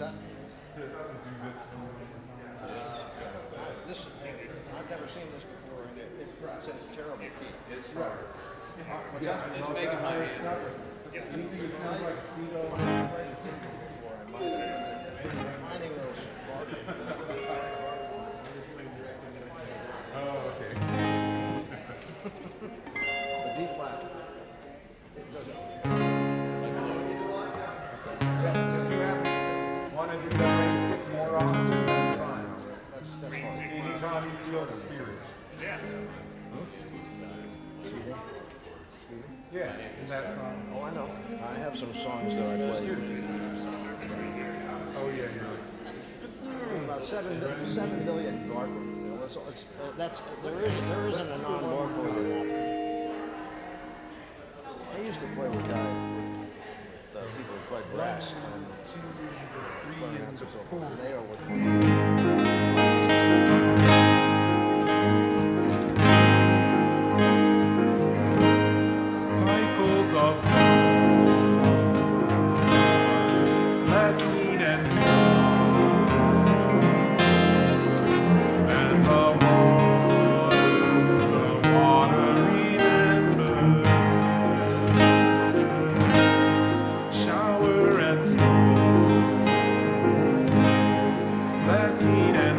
that? This, I've never seen this before, and it's in a terrible key. It's hard. What's that? It's making my hand. Anything sounds like pseudo. Before I might have. Finding those. Oh, okay. The D flat. It doesn't. Want to do that raise stick more often? That's fine. That's fine. Anytime you feel the spirit. Yeah, is that song? Oh, I know. I have some songs that I play. Oh, yeah, About 7 billion barcode. There isn't a non-barcode in that. I used to play with guys, with people who played brass, and they always cycles of blessing and and the water remembers shower and snow, blessing and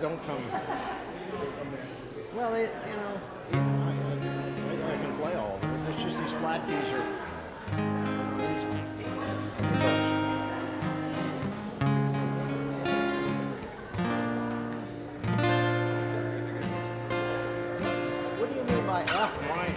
don't come. Well, I can play all of them. It's just these flat keys are. What do you mean by F minor?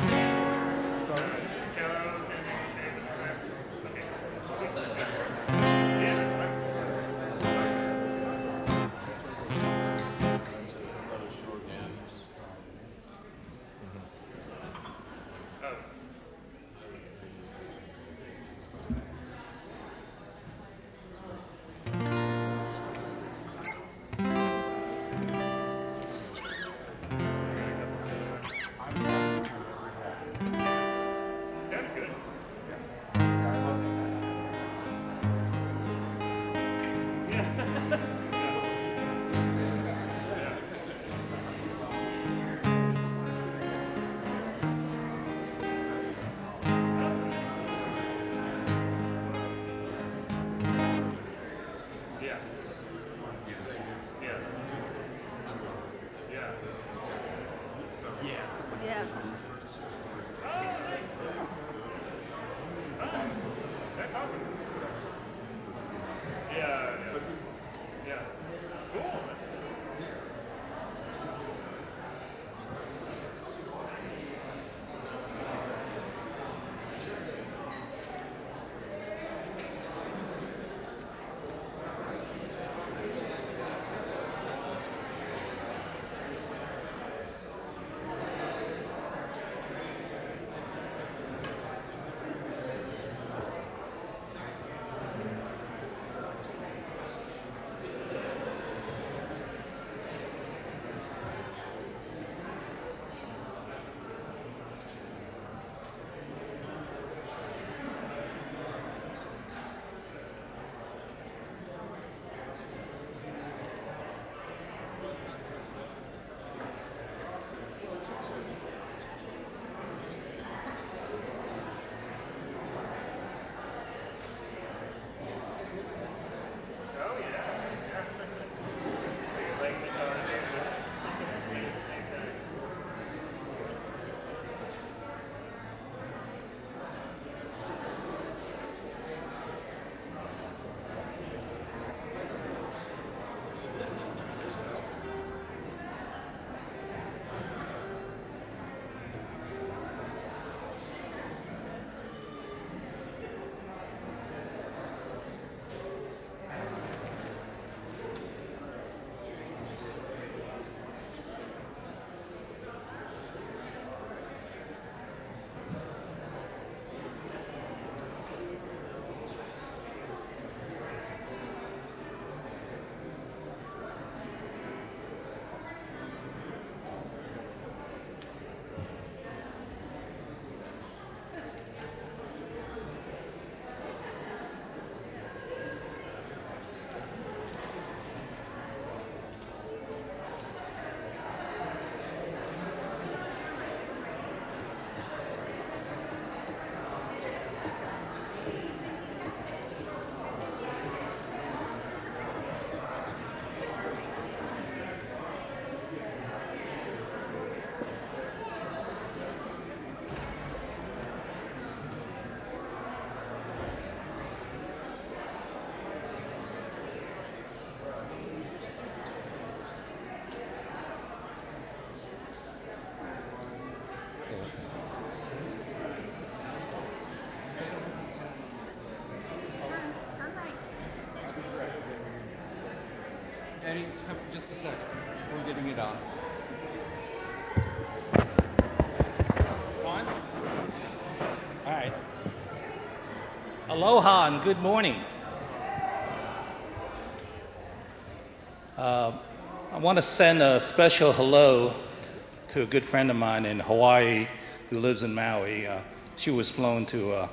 Yes. That's awesome. Yeah. Yeah. Cool. Eddie, just a second. We're getting it on. It's on? All right. Aloha and good morning. I want to send a special hello to a good friend of mine in Hawaii who lives in Maui. She was flown to a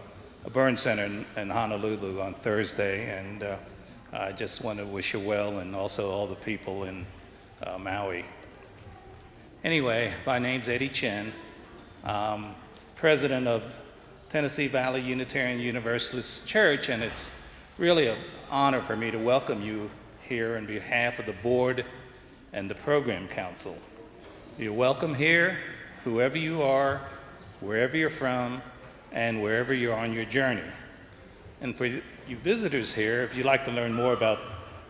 burn center in Honolulu on Thursday, and I just want to wish her well, and also all the people in Maui. Anyway, my name's Eddie Chen. I'm president of Tennessee Valley Unitarian Universalist Church, and it's really an honor for me to welcome you here on behalf of the board and the program council. You're welcome here, whoever you are, wherever you're from, and wherever you're on your journey. And for you visitors here, if you'd like to learn more about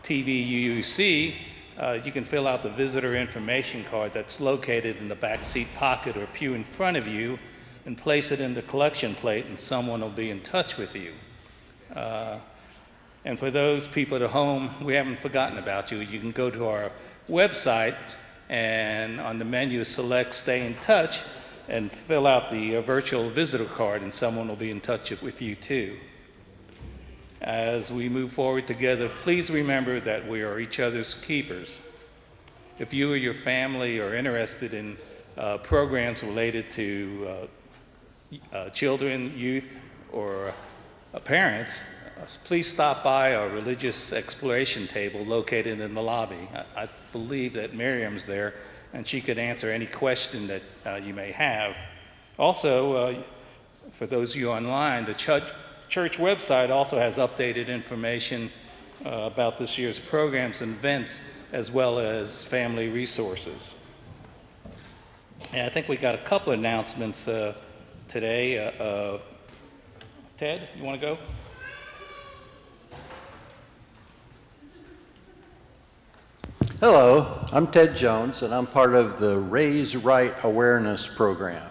TVUUC, you can fill out the visitor information card that's located in the back seat pocket or pew in front of you and place it in the collection plate, and someone will be in touch with you. And for those people at home, we haven't forgotten about you. You can go to our website and on the menu select Stay in Touch and fill out the virtual visitor card, and someone will be in touch with you too. As we move forward together, please remember that we are each other's keepers. If you or your family are interested in programs related to children, youth, or parents, please stop by our religious exploration table located in the lobby. I believe that Miriam's there, and she could answer any question that you may have. Also, for those of you online, the church website also has updated information about this year's programs and events, as well as family resources. And I think we got a couple of announcements today. Ted, you want to go? Hello, I'm Ted Jones, and I'm part of the Raise Right Awareness Program.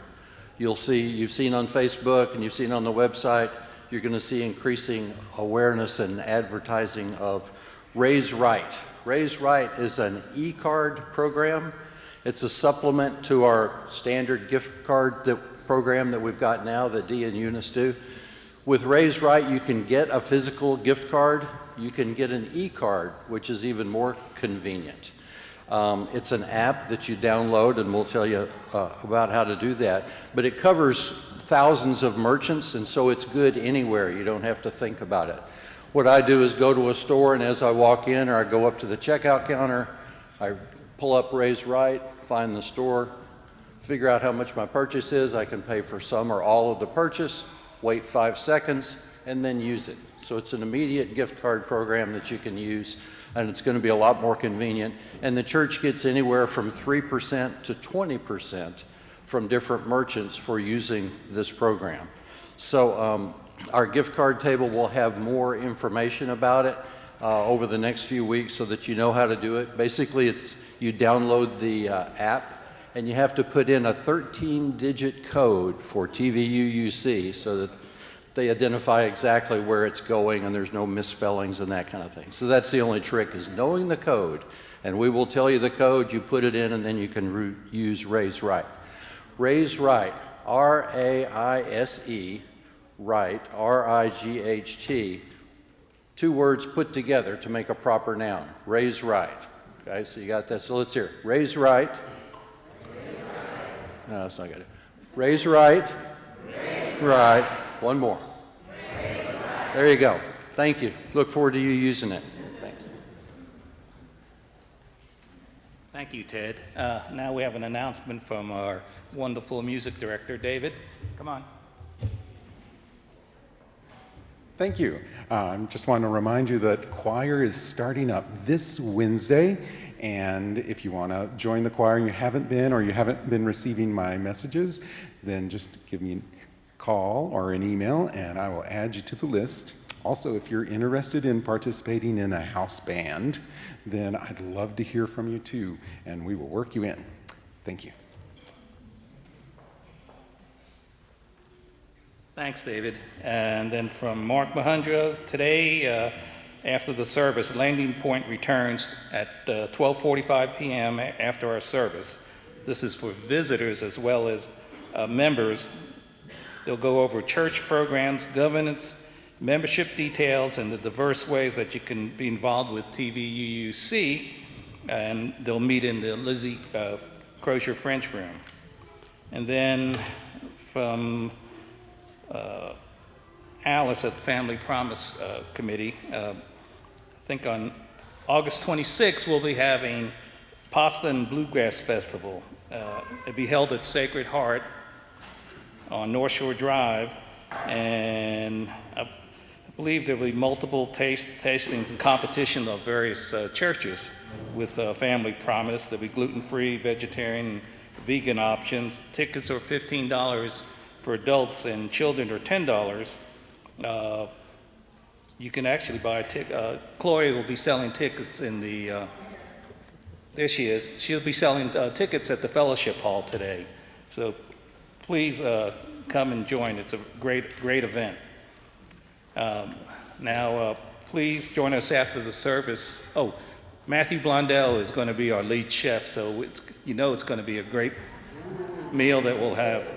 You've seen on Facebook and you've seen on the website, you're going to see increasing awareness and advertising of Raise Right. Raise Right is an e-card program. It's a supplement to our standard gift card program that we've got now that Dee and Eunice do. With Raise Right, you can get a physical gift card. You can get an e-card, which is even more convenient. It's an app that you download, and we'll tell you about how to do that. But it covers thousands of merchants, and so it's good anywhere. You don't have to think about it. What I do is go to a store, and as I walk in or I go up to the checkout counter, I pull up Raise Right, find the store, figure out how much my purchase is. I can pay for some or all of the purchase, wait 5 seconds, and then use it. So it's an immediate gift card program that you can use, and it's going to be a lot more convenient. And the church gets anywhere from 3% to 20% from different merchants for using this program. So our gift card table will have more information about it over the next few weeks so that you know how to do it. Basically, you download the app, and you have to put in a 13-digit code for TVUUC so that they identify exactly where it's going and there's no misspellings and that kind of thing. So that's the only trick, is knowing the code. And we will tell you the code, you put it in, and then you can use Raise Right. Raise Right, R-A-I-S-E, Right, R-I-G-H-T, 2 words put together to make a proper noun. Raise Right. Okay, so you got that. So let's hear it. Raise Right. No, that's not good. Raise Right. Raise right. One more. There you go. Thank you. Look forward to you using it. Thanks. Thank you, Ted. Now we have an announcement from our wonderful music director, David. Come on. Thank you. Just want to remind you that choir is starting up this Wednesday, and if you want to join the choir and you haven't been, or you haven't been receiving my messages, then just give me a call or an email and I will add you to the list. Also, if you're interested in participating in a house band, then I'd love to hear from you too, and we will work you in. Thank you. Thanks, David. And then from Mark Mahundra, today, after the service, Landing Point returns at 12:45 p.m. after our service. This is for visitors as well as members. They'll go over church programs, governance, membership details, and the diverse ways that you can be involved with TVUUC, and they'll meet in the Lizzie Crozier-French room. And then from Alice at the Family Promise Committee, I think on August 26th, we'll be having Pasta and Bluegrass Festival. It'll be held at Sacred Heart on North Shore Drive, and I believe there will be multiple tastings and competition of various churches with Family Promise. There'll be gluten-free, vegetarian, vegan options. Tickets are $15 for adults, and children are $10. You can actually buy a ticket. Chloe will be selling tickets in the, there she is. She'll be selling tickets at the Fellowship Hall today. So please come and join. It's a great event. Now, please join us after the service. Oh, Matthew Blondell is going to be our lead chef, so it's going to be a great meal that we'll have.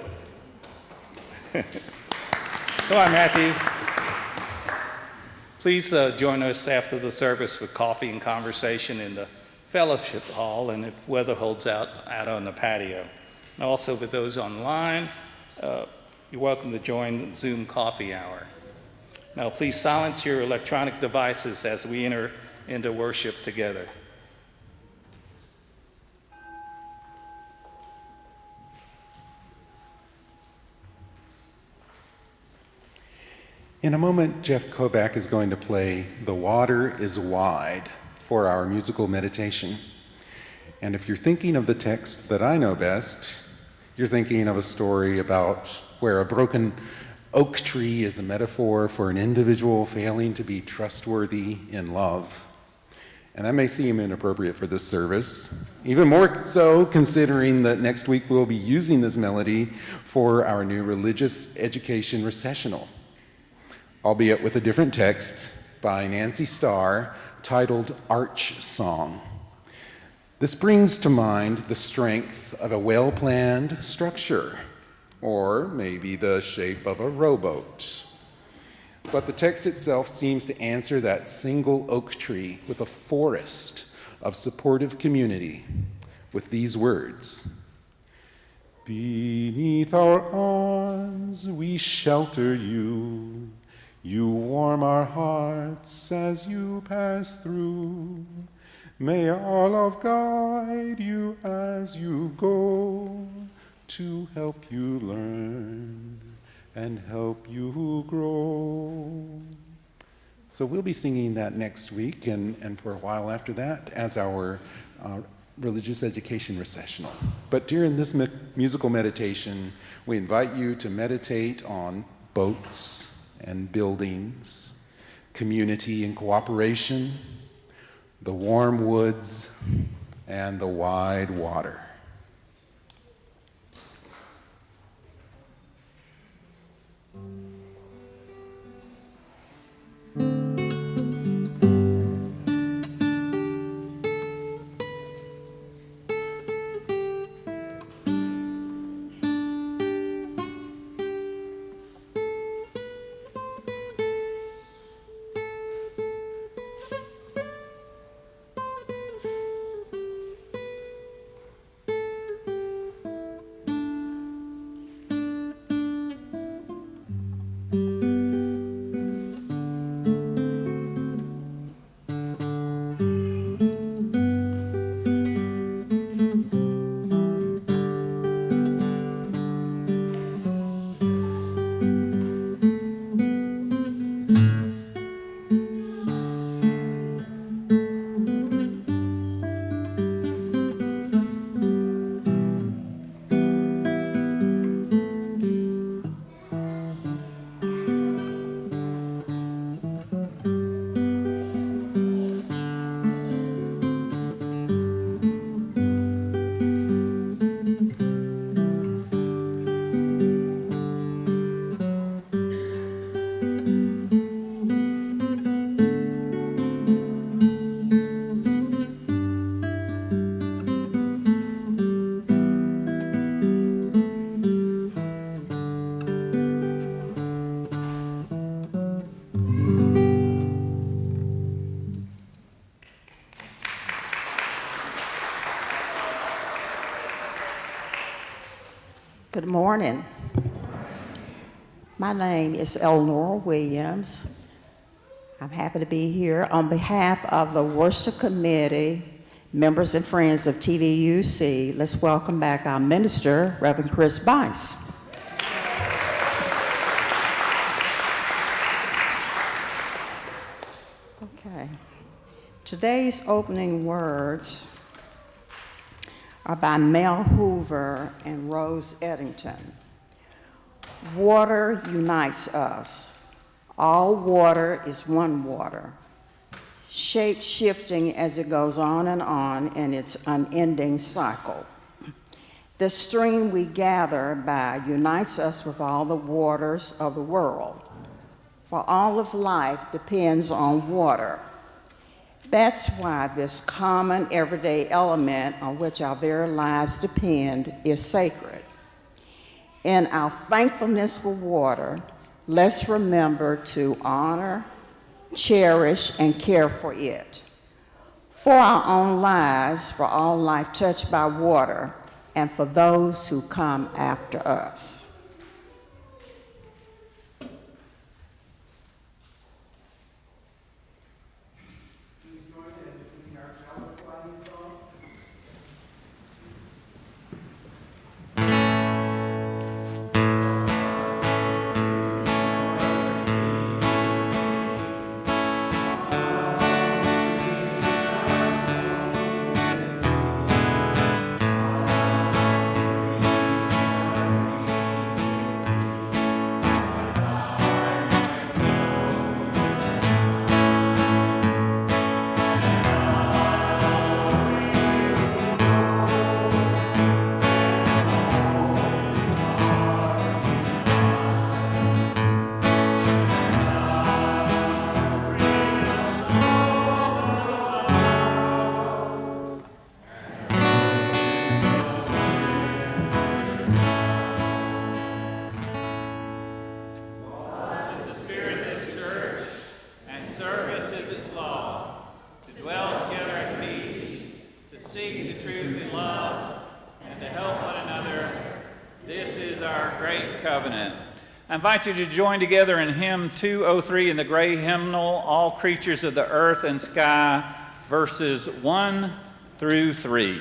Come on, Matthew. Please join us after the service for coffee and conversation in the Fellowship Hall, and if weather holds out on the patio. And also for those online, you're welcome to join the Zoom coffee hour. Now please silence your electronic devices as we enter into worship together. In a moment, Jeff Kovac is going to play "The Water is Wide" for our musical meditation. And if you're thinking of the text that I know best, you're thinking of a story about where a broken oak tree is a metaphor for an individual failing to be trustworthy in love. And that may seem inappropriate for this service, even more so considering that next week we'll be using this melody for our new religious education recessional, albeit with a different text by Nancy Starr titled Arch Song. This brings to mind the strength of a well-planned structure, or maybe the shape of a rowboat. But the text itself seems to answer that single oak tree with a forest of supportive community with these words: "Beneath our arms we shelter you. You warm our hearts as you pass through. May our love guide you as you go, to help you learn and help you grow." So we'll be singing that next week and for a while after that as our religious education recessional. But during this musical meditation, we invite you to meditate on boats and buildings, community and cooperation, the warm woods, and the wide water. Good morning. My name is Eleanor Williams. I'm happy to be here on behalf of the Worship Committee, members and friends of TVUC. Let's welcome back our minister, Reverend Chris Buice. Okay. Today's opening words are by Mel Hoover and Rose Eddington. Water unites us. All water is one water, shape-shifting as it goes on in its unending cycle. The stream we gather by unites us with all the waters of the world, for all of life depends on water. That's why this common everyday element on which our very lives depend is sacred. In our thankfulness for water, let's remember to honor, cherish, and care for it. For our own lives, for all life touched by water, and for those who come after us. And service is its law, to dwell together in peace, to seek the truth in love, and to help one another. This is our great covenant. I invite you to join together in hymn 203 in the gray hymnal, All Creatures of the Earth and Sky, verses 1 through 3.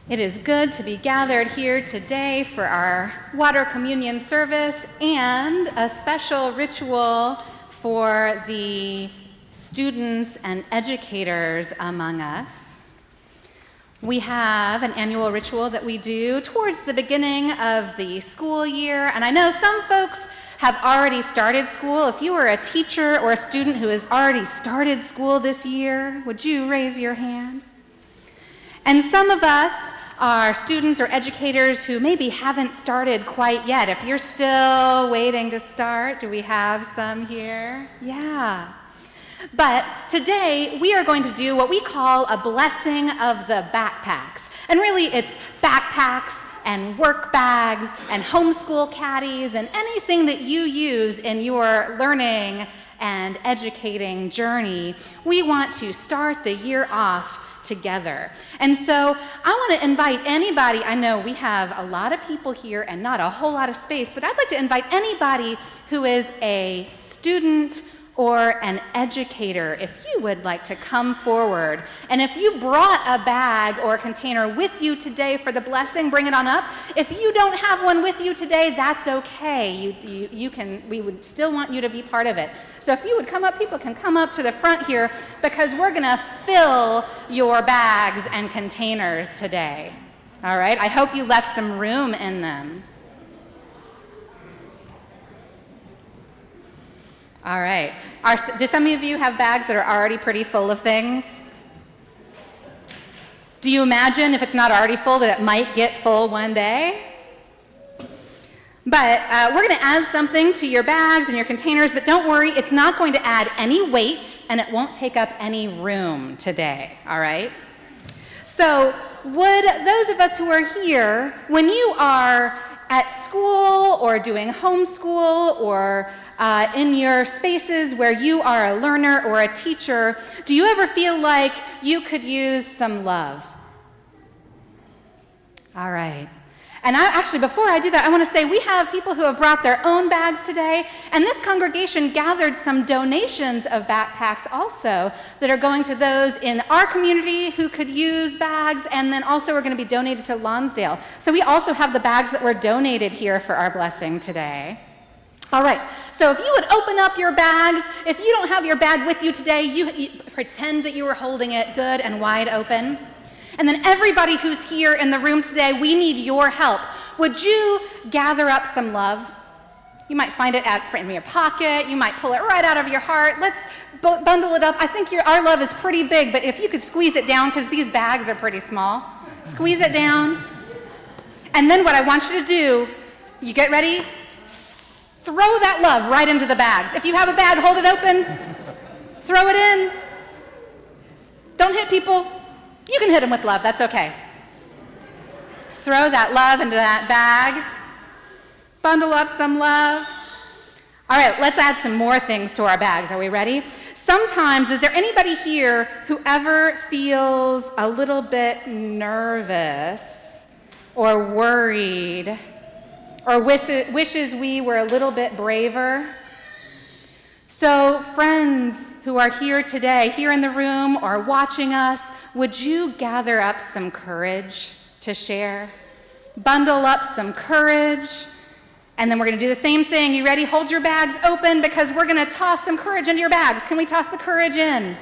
It is good to be gathered here today for our water communion service and a special ritual for the students and educators among us. We have an annual ritual that we do towards the beginning of the school year, and I know some folks have already started school. If you are a teacher or a student who has already started school this year, would you raise your hand? And some of us are students or educators who maybe haven't started quite yet. If you're still waiting to start, do we have some here? Yeah. But today we are going to do what we call a blessing of the backpacks. And really it's backpacks and work bags and homeschool caddies and anything that you use in your learning and educating journey. We want to start the year off together. And so I want to invite anybody, I know we have a lot of people here and not a whole lot of space, but I'd like to invite anybody who is a student or an educator, if you would like to come forward. And if you brought a bag or a container with you today for the blessing, bring it on up. If you don't have one with you today, that's okay. We would still want you to be part of it. So if you would come up, people can come up to the front here because we're gonna fill your bags and containers today. All right, I hope you left some room in them. All right. Do some of you have bags that are already pretty full of things? Do you imagine if it's not already full that it might get full one day? But we're going to add something to your bags and your containers, but don't worry, it's not going to add any weight and it won't take up any room today, all right? So would those of us who are here, when you are at school or doing homeschool or in your spaces where you are a learner or a teacher, do you ever feel like you could use some love? All right. And actually, before I do that, I want to say we have people who have brought their own bags today, and this congregation gathered some donations of backpacks also that are going to those in our community who could use bags, and then also are going to be donated to Lonsdale. So we also have the bags that were donated here for our blessing today. All right, so if you would open up your bags, if you don't have your bag with you today, you pretend that you were holding it good and wide open. And then everybody who's here in the room today, we need your help. Would you gather up some love? You might find it in your pocket. You might pull it right out of your heart. Let's bundle it up. I think our love is pretty big, but if you could squeeze it down, because these bags are pretty small, squeeze it down. And then what I want you to do, you get ready? Throw that love right into the bags. If you have a bag, hold it open. Throw it in. Don't hit people. You can hit them with love, that's okay. Throw that love into that bag. Bundle up some love. All right, let's add some more things to our bags. Are we ready? Sometimes, is there anybody here who ever feels a little bit nervous or worried or wishes we were a little bit braver? So friends who are here today, here in the room or watching us, would you gather up some courage to share? Bundle up some courage, and then we're going to do the same thing. You ready? Hold your bags open because we're going to toss some courage into your bags. Can we toss the courage in?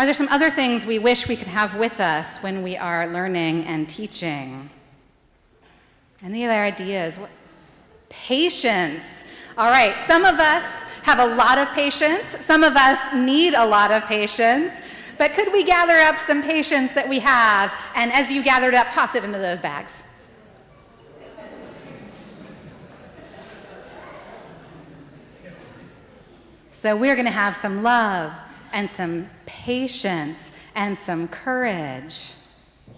Are there some other things we wish we could have with us when we are learning and teaching? Any other ideas? Patience. All right, some of us have a lot of patience. Some of us need a lot of patience. But could we gather up some patience that we have, and as you gather it up, toss it into those bags? So we're going to have some love and some patience and some courage.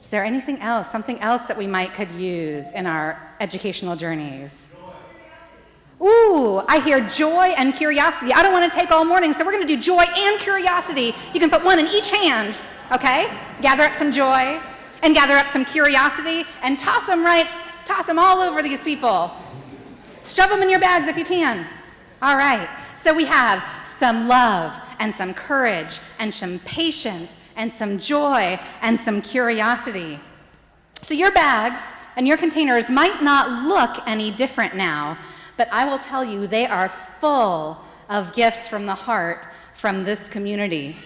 Is there anything else, something else that we could use in our educational journeys? Ooh, I hear joy and curiosity. I don't want to take all morning, so we're going to do joy and curiosity. You can put one in each hand, okay? Gather up some joy and gather up some curiosity and toss them all over these people. Shove them in your bags if you can. All right, so we have some love and some courage and some patience and some joy and some curiosity. So your bags and your containers might not look any different now, but I will tell you, they are full of gifts from the heart from this community.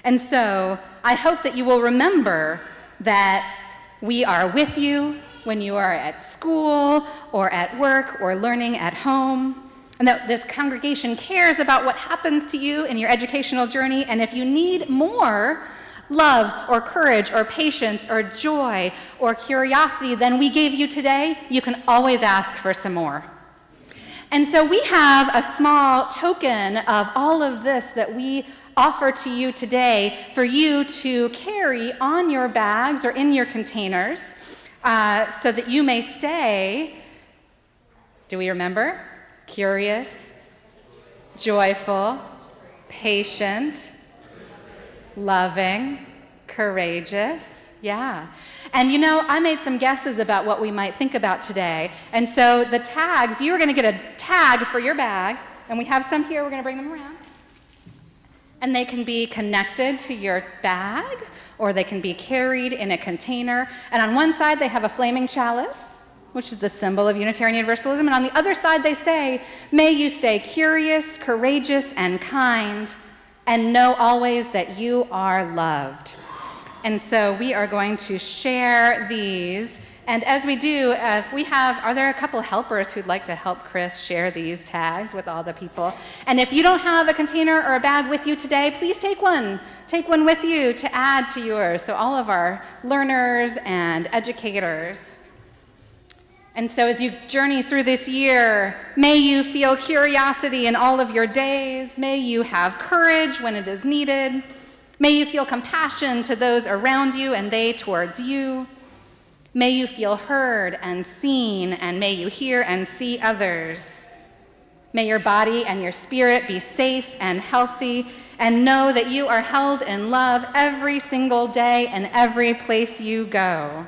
And so I hope that you will remember that we are with you when you are at school or at work or learning at home, and that this congregation cares about what happens to you in your educational journey. And if you need more love or courage or patience or joy or curiosity than we gave you today, you can always ask for some more. And so we have a small token of all of this that we offer to you today for you to carry on your bags or in your containers so that you may stay, do we remember? Curious, joyful, patient, loving, courageous. Yeah. And you know, I made some guesses about what we might think about today. And so the tags, you're going to get a tag for your bag, and we have some here. We're going to bring them around. And they can be connected to your bag, or they can be carried in a container. And on one side, they have a flaming chalice, which is the symbol of Unitarian Universalism. And on the other side, they say, may you stay curious, courageous, and kind, and know always that you are loved. And so we are going to share these. And as we do, are there a couple helpers who'd like to help Chris share these tags with all the people? And if you don't have a container or a bag with you today, please take one. take one with you to add to yours. So all of our learners and educators. And so as you journey through this year, may you feel curiosity in all of your days. May you have courage when it is needed. May you feel compassion to those around you and they towards you. May you feel heard and seen, and may you hear and see others. May your body and your spirit be safe and healthy, and know that you are held in love every single day and every place you go.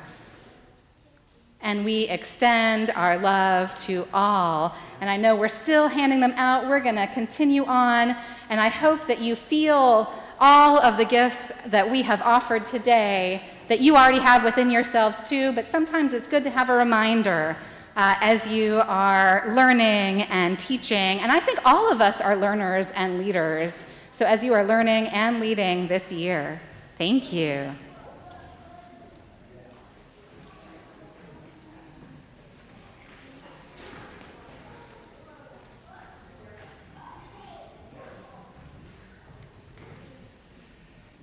And we extend our love to all. And I know we're still handing them out. We're going to continue on. And I hope that you feel all of the gifts that we have offered today that you already have within yourselves too. But sometimes it's good to have a reminder as you are learning and teaching. And I think all of us are learners and leaders. So as you are learning and leading this year, thank you.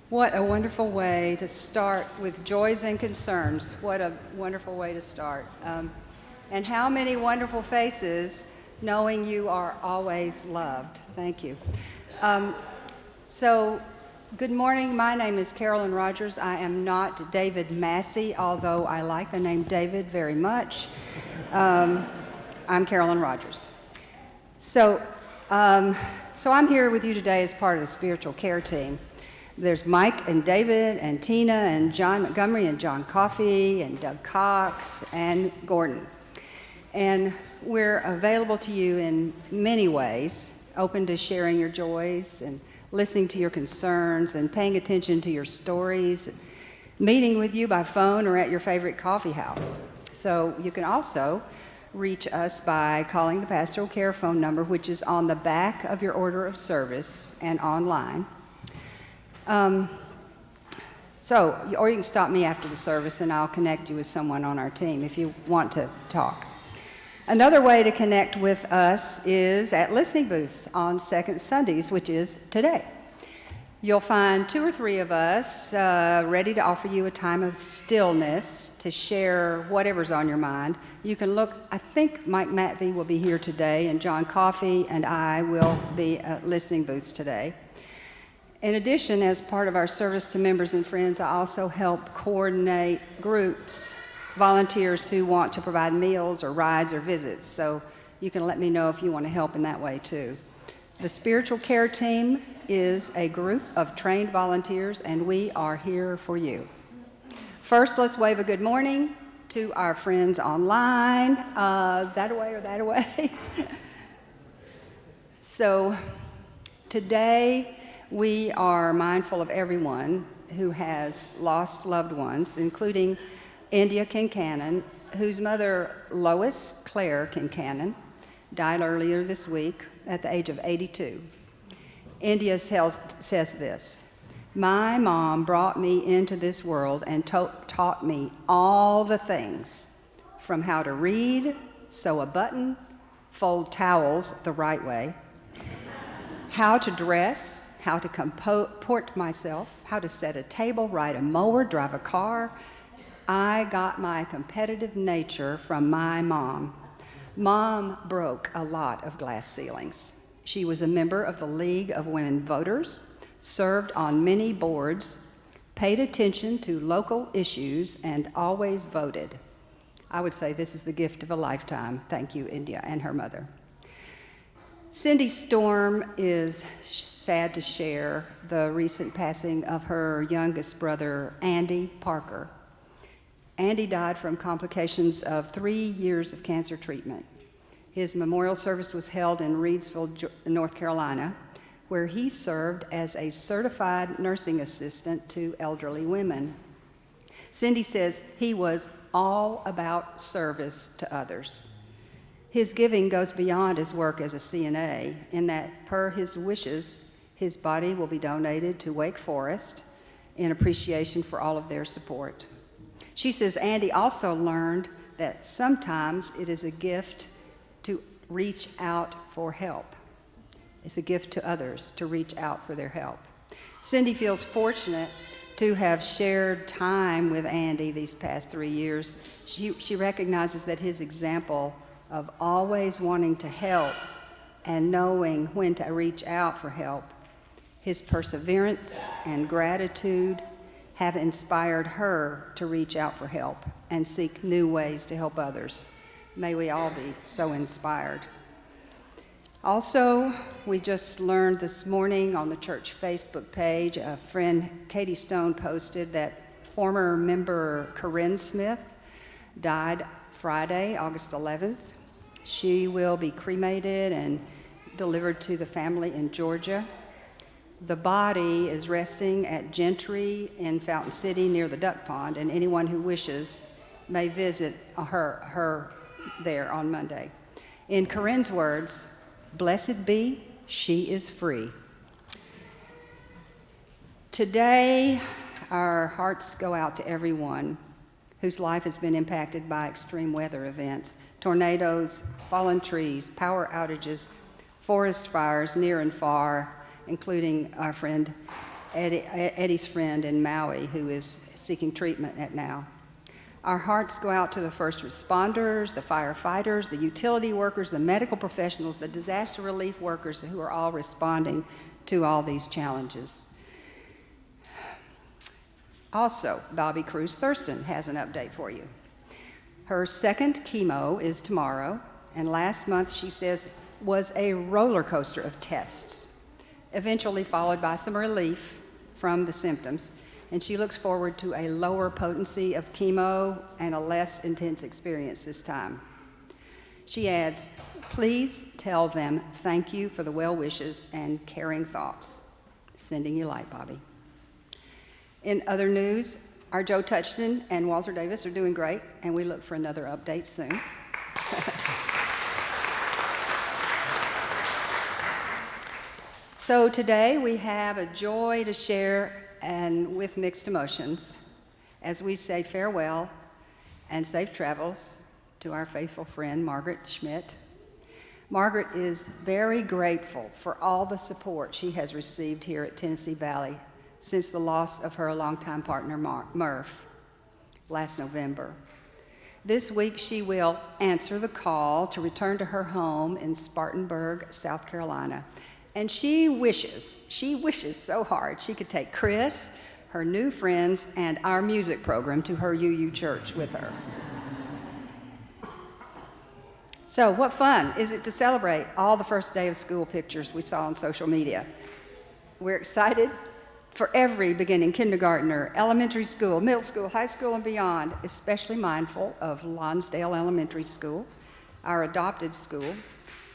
What a wonderful way to start with joys and concerns. What a wonderful way to start. And how many wonderful faces, knowing you are always loved. Thank you. So, good morning. My name is Carolyn Rogers. I am not David Massey, although I like the name David very much. I'm Carolyn Rogers. So I'm here with you today as part of the spiritual care team. There's Mike and David and Tina and John Montgomery and John Coffey and Doug Cox and Gordon. And we're available to you in many ways, open to sharing your joys and listening to your concerns and paying attention to your stories, meeting with you by phone or at your favorite coffee house. So you can also reach us by calling the pastoral care phone number, which is on the back of your order of service and online. Or you can stop me after the service and I'll connect you with someone on our team if you want to talk. Another way to connect with us is at Listening Buice on second Sundays, which is today. You'll find 2 or 3 of us ready to offer you a time of stillness to share whatever's on your mind. You can look, I think Mike Matvey will be here today, and John Coffey and I will be at Listening Buice today. In addition, as part of our service to members and friends, I also help coordinate groups, volunteers who want to provide meals or rides or visits. So you can let me know if you want to help in that way too. The spiritual care team is a group of trained volunteers, and we are here for you. First, let's wave a good morning to our friends online. That way or that way. So today, we are mindful of everyone who has lost loved ones, including India Kincannon, whose mother, Lois Claire Kincannon, died earlier this week at the age of 82. India says this: "My mom brought me into this world and taught me all the things, from how to read, sew a button, fold towels the right way, how to dress, how to comport myself, how to set a table, ride a mower, drive a car. I got my competitive nature from my mom. Mom broke a lot of glass ceilings. She was a member of the League of Women Voters, served on many boards, paid attention to local issues, and always voted. I would say this is the gift of a lifetime. Thank you, India and her mother." Cindy Storm is sad to share the recent passing of her youngest brother, Andy Parker. Andy died from complications of 3 years of cancer treatment. His memorial service was held in Reidsville, North Carolina, where he served as a certified nursing assistant to elderly women. Cindy says he was all about service to others. His giving goes beyond his work as a CNA, in that, per his wishes, his body will be donated to Wake Forest in appreciation for all of their support. She says Andy also learned that sometimes it is a gift to reach out for help. It's a gift to others to reach out for their help. Cindy feels fortunate to have shared time with Andy these past 3 years. She recognizes that his example of always wanting to help and knowing when to reach out for help, his perseverance and gratitude have inspired her to reach out for help and seek new ways to help others. May we all be so inspired. Also, we just learned this morning on the church Facebook page, a friend, Katie Stone, posted that former member Corinne Smith died Friday, August 11th. She will be cremated and delivered to the family in Georgia. The body is resting at Gentry in Fountain City near the duck pond, and anyone who wishes may visit her there on Monday. In Corinne's words, "Blessed be, she is free." Today, our hearts go out to everyone whose life has been impacted by extreme weather events, tornadoes, fallen trees, power outages, forest fires near and far, including our friend Eddie's friend in Maui, who is seeking treatment at now. Our hearts go out to the first responders, the firefighters, the utility workers, the medical professionals, the disaster relief workers who are all responding to all these challenges. Also, Bobby Cruz Thurston has an update for you. Her second chemo is tomorrow, and last month, she says, was a roller coaster of tests, eventually followed by some relief from the symptoms. And she looks forward to a lower potency of chemo and a less intense experience this time. She adds, "Please tell them thank you for the well wishes and caring thoughts. Sending you light, Bobby." In other news, our Joe Touchton and Walter Davis are doing great, and we look for another update soon. So today we have a joy to share and with mixed emotions as we say farewell and safe travels to our faithful friend, Margaret Schmidt. Margaret is very grateful for all the support she has received here at Tennessee Valley since the loss of her longtime partner, Murph, last November. This week, she will answer the call to return to her home in Spartanburg, South Carolina. And she wishes so hard she could take Chris, her new friends, and our music program to her UU church with her. So what fun is it to celebrate all the first day of school pictures we saw on social media? We're excited for every beginning kindergartner, elementary school, middle school, high school, and beyond, especially mindful of Lonsdale Elementary School, our adopted school,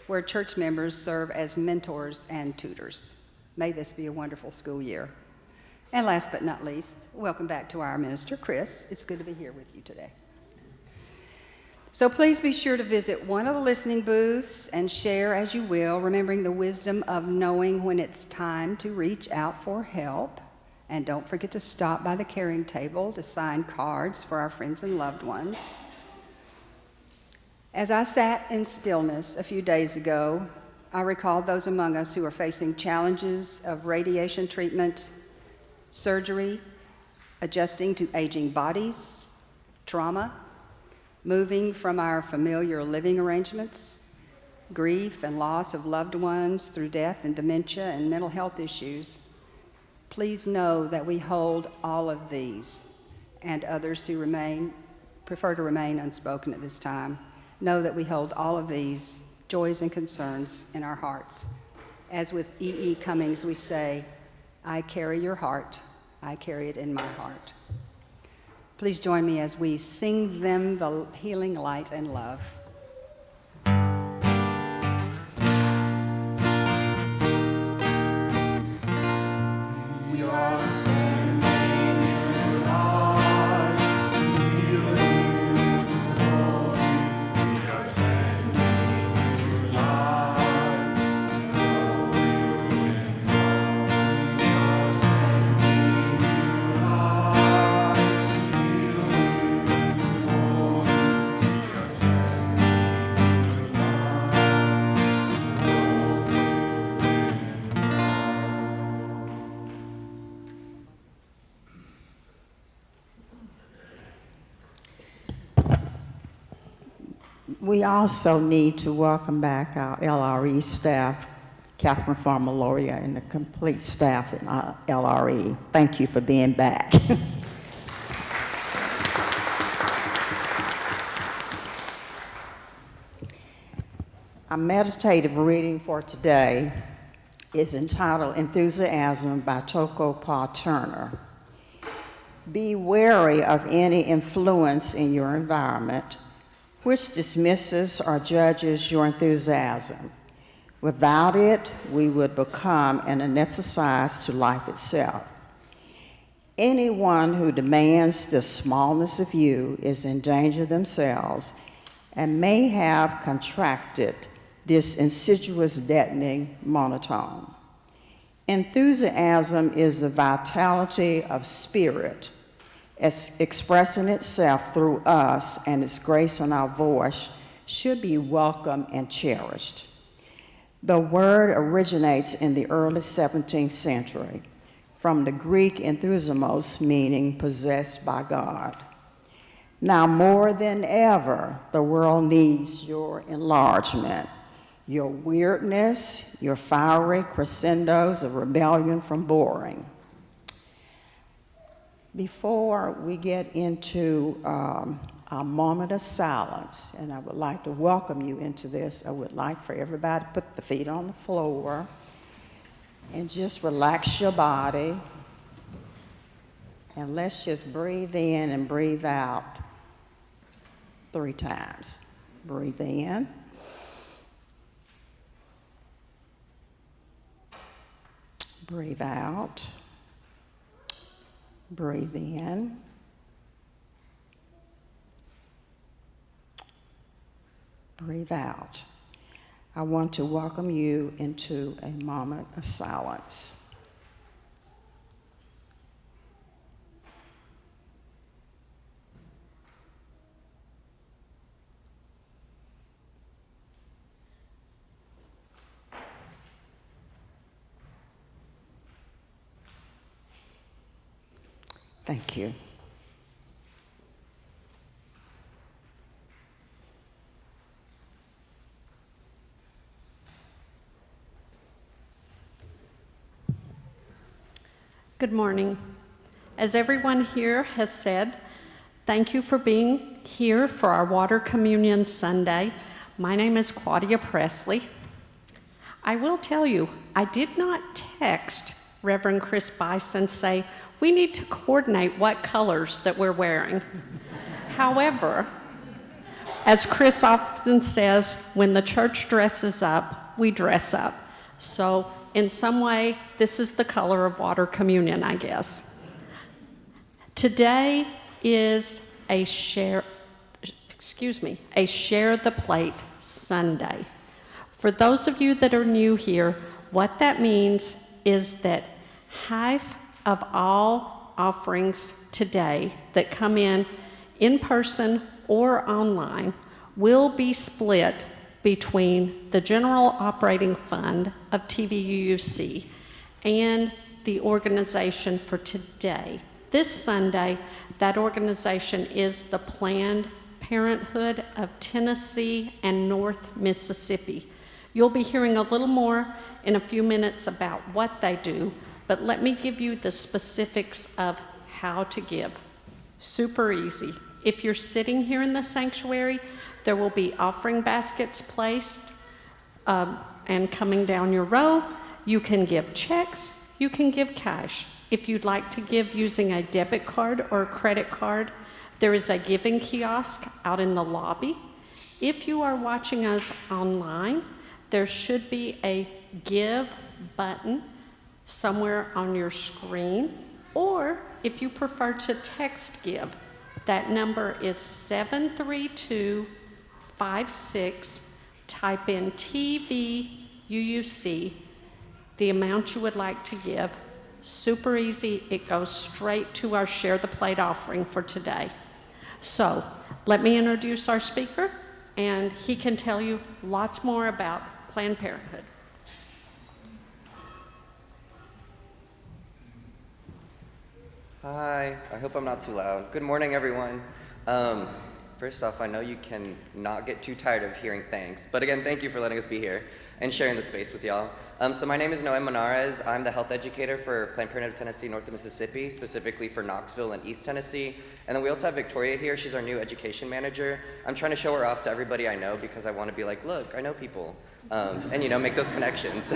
where church members serve as mentors and tutors. May this be a wonderful school year. And last but not least, welcome back to our minister, Chris. It's good to be here with you today. So please be sure to visit one of the listening booths and share as you will, remembering the wisdom of knowing when it's time to reach out for help. And don't forget to stop by the caring table to sign cards for our friends and loved ones. As I sat in stillness a few days ago, I recalled those among us who are facing challenges of radiation treatment, surgery, adjusting to aging bodies, trauma, moving from our familiar living arrangements, grief and loss of loved ones through death and dementia and mental health issues. Please know that we hold all of these and others who prefer to remain unspoken at this time. Know that we hold all of these joys and concerns in our hearts. As with E.E. Cummings, we say, "I carry your heart, I carry it in my heart." Please join me as we sing them the healing light and love. We also need to welcome back our LRE staff, Catherine Farmer-Loria, and the complete staff in LRE. Thank you for being back. Our meditative reading for today is entitled Enthusiasm by Toko Pa Turner. Be wary of any influence in your environment which dismisses or judges your enthusiasm. Without it, we would become an exercise to life itself. Anyone who demands the smallness of you is in danger themselves and may have contracted this insidious deadening monotone. Enthusiasm is the vitality of spirit, expressing itself through us, and its grace on our voice should be welcomed and cherished. The word originates in the early 17th century from the Greek enthusiasmos, meaning possessed by God. Now more than ever, the world needs your enlargement, your weirdness, your fiery crescendos of rebellion from boring. Before we get into our moment of silence, and I would like to welcome you into this, I would like for everybody to put the feet on the floor and just relax your body. And let's just breathe in and breathe out 3 times. Breathe in. Breathe out. Breathe in. Breathe out. I want to welcome you into a moment of silence. Thank you. Good morning. As everyone here has said, thank you for being here for our Water Communion Sunday. My name is Claudia Presley. I will tell you, I did not text Reverend Chris Buice and say, we need to coordinate what colors that we're wearing. However, as Chris often says, when the church dresses up, we dress up. So in some way, this is the color of water communion, I guess. Today is a share the plate Sunday. For those of you that are new here, what that means is that half of all offerings today that come in person or online, will be split between the general operating fund of TVUUC and the organization for today. This Sunday, that organization is the Planned Parenthood of Tennessee and North Mississippi. You'll be hearing a little more in a few minutes about what they do, but let me give you the specifics of how to give. Super easy. If you're sitting here in the sanctuary, there will be offering baskets placed and coming down your row. You can give checks, you can give cash. If you'd like to give using a debit card or a credit card, there is a giving kiosk out in the lobby. If you are watching us online, there should be a give button somewhere on your screen, or if you prefer to text give, that number is 73256. Type in TVUUC, the amount you would like to give. Super easy. It goes straight to our Share the Plate offering for today. So let me introduce our speaker, and he can tell you lots more about Planned Parenthood. Hi, I hope I'm not too loud. Good morning, everyone. First off, I know you can not get too tired of hearing thanks, but again, thank you for letting us be here and sharing the space with y'all. So my name is Noé Monarez. I'm the health educator for Planned Parenthood of Tennessee, North of Mississippi, specifically for Knoxville and East Tennessee. And then we also have Victoria here. She's our new education manager. I'm trying to show her off to everybody I know because I want to be like, look, I know people, and make those connections.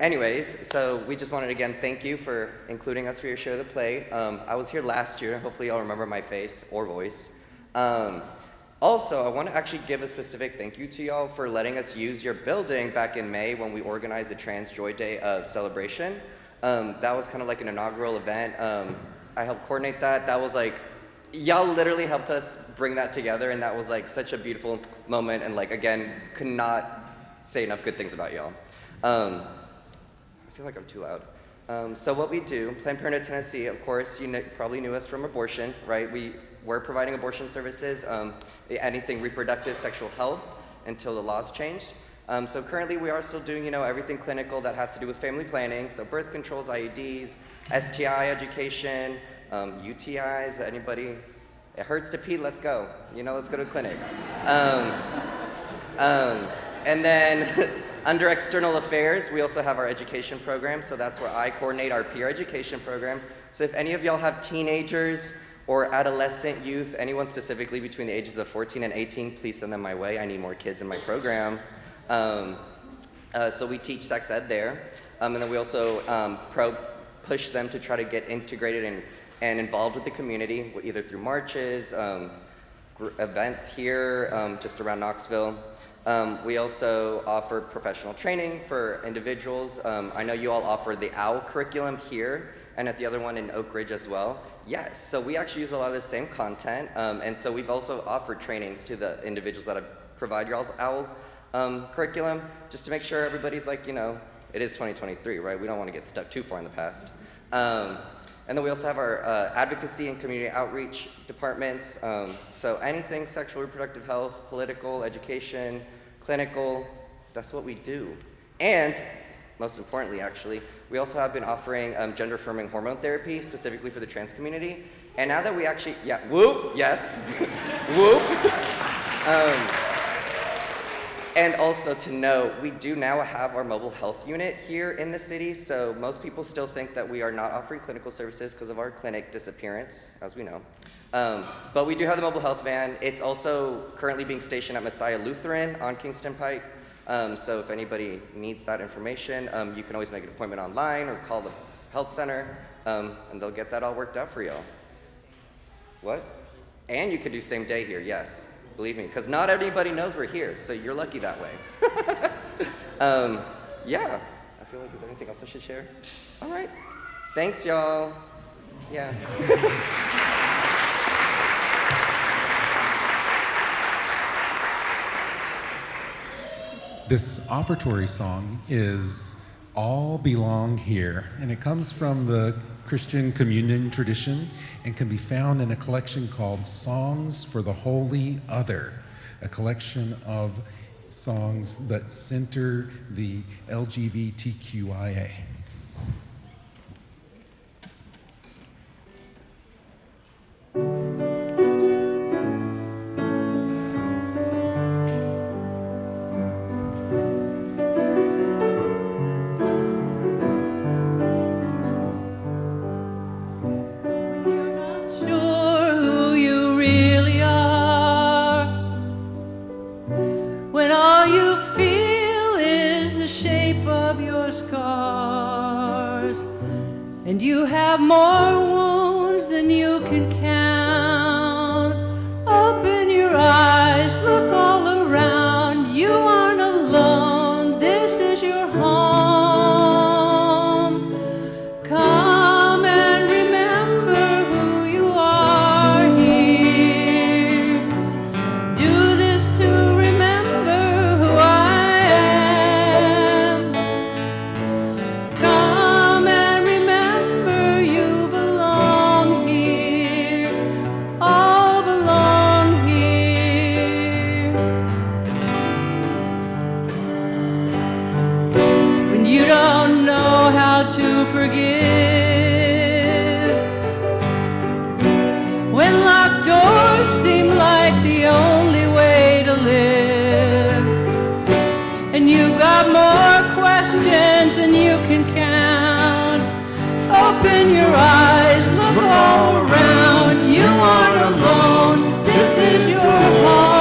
Anyways, so we just wanted to again thank you for including us for your share of the plate. I was here last year. Hopefully y'all remember my face or voice. Also, I want to actually give a specific thank you to y'all for letting us use your building back in May when we organized the Trans Joy Day of celebration. That was kind of like an inaugural event. I helped coordinate that. That was like, y'all literally helped us bring that together, and that was like such a beautiful moment, and like, again, could not say enough good things about y'all. I feel like I'm too loud. So what we do, Planned Parenthood Tennessee, of course, you probably knew us from abortion, right? We're providing abortion services, anything reproductive, sexual health, until the laws changed. So currently we are still doing, everything clinical that has to do with family planning, so birth controls, IUDs, STI education, UTIs, anybody, it hurts to pee, let's go. Let's go to the clinic. And then under external affairs, we also have our education program, so that's where I coordinate our peer education program. So if any of y'all have teenagers or adolescent youth, anyone specifically between the ages of 14 and 18, please send them my way. I need more kids in my program. So we teach sex ed there. And then we also push them to try to get integrated and involved with the community, either through marches, events here, just around Knoxville. We also offer professional training for individuals. I know you all offer the OWL curriculum here and at the other one in Oak Ridge as well. Yes, so we actually use a lot of the same content, and so we've also offered trainings to the individuals that provide your all's OWL curriculum, just to make sure everybody's like, it is 2023, right? We don't want to get stuck too far in the past. And then we also have our advocacy and community outreach departments. So anything sexual reproductive health, political, education, clinical, that's what we do. And most importantly, actually, we also have been offering gender-affirming hormone therapy, specifically for the trans community. And now that we actually, whoop, yes, whoop. And also to note, we do now have our mobile health unit here in the city, so most people still think that we are not offering clinical services because of our clinic disappearance, as we know. But we do have the mobile health van. It's also currently being stationed at Messiah Lutheran on Kingston Pike. So if anybody needs that information, you can always make an appointment online or call the health center, and they'll get that all worked out for y'all. What? And you could do same day here, yes. Believe me, because not everybody knows we're here, so you're lucky that way. Yeah, I feel like, is there anything else I should share? All right, thanks y'all. Yeah. This offertory song is All Belong Here, and it comes from the Christian communion tradition and can be found in a collection called Songs for the Holy Other, a collection of songs that center the LGBTQIA. And you have more wounds than you can count. Open your eyes, look all around. You aren't alone, this is your home. Come and remember who you are here. Do this to remember who I am. Come and remember you belong. got more questions than you can count. Open your eyes, look all around. You aren't alone, this is your home.